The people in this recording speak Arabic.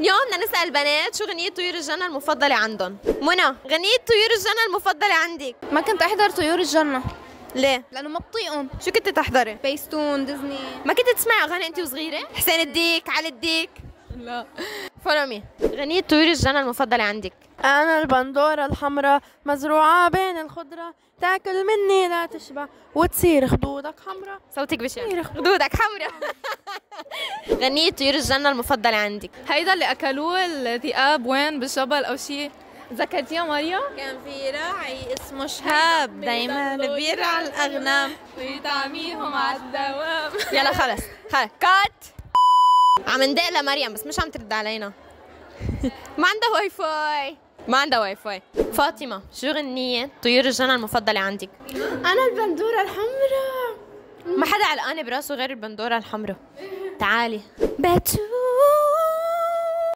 اليوم بدنا نسأل البنات شو غنية طيور الجنة المفضلة عندهم. منى، غنية طيور الجنة المفضلة عندك؟ ما كنت احضر طيور الجنة. ليه؟ لانه ما بطيقهم. شو كنت تحضري؟ بيستون، ديزني. ما كنت تسمعي اغاني انت وصغيرة؟ حسين الديك، علي الديك؟ لا. فولو غنية طيور الجنة المفضلة عندك؟ أنا البندورة الحمراء مزروعة بين الخضرة، تاكل مني لا تشبع وتصير خدودك حمراء. صوتك بشع، خدودك حمراء. غنية طيور الجنة المفضلة عندك؟ هيدا اللي اكلوه الذئاب وين بالجبل او شيء، ذكرتيها مريم؟ كان في راعي اسمه شهاب دايما بيرعى الأغنام ويطعميهم على الدوام. يلا خلص كات. عم ندق لمريم بس مش عم ترد علينا. ما عندها واي فاي. ما عندها واي فاي. فاطمة، شو غنية طيور الجنة المفضلة عندك؟ أنا البندورة الحمراء. ما حدا علقانة براسه غير البندورة الحمراء. تعالي باتو